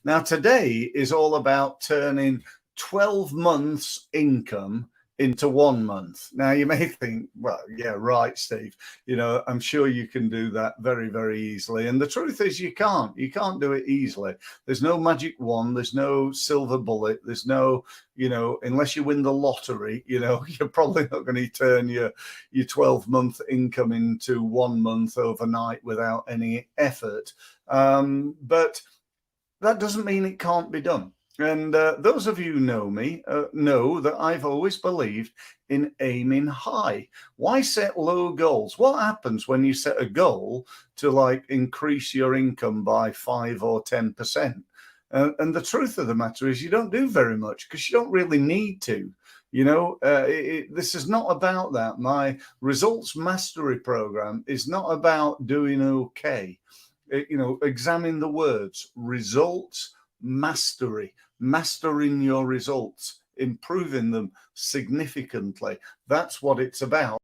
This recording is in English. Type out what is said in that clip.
Now, today is all about turning 12 months' income into 1 month. Now, you may think, well, yeah, right, Steve. I'm sure you can do that very, very easily. And the truth is, you can't. You can't do it easily. There's no magic wand. There's no silver bullet. There's no, unless you win the lottery, you're probably not going to turn your 12-month income into 1 month overnight without any effort. But that doesn't mean it can't be done. And those of you who know me know that I've always believed in aiming high. Why set low goals? What happens when you set a goal to increase your income by 5 or 10%? And the truth of the matter is you don't do very much because you don't really need to. This is not about that. My results mastery program is not about doing okay. Examine the words: results mastery, mastering your results, improving them significantly. That's what it's about.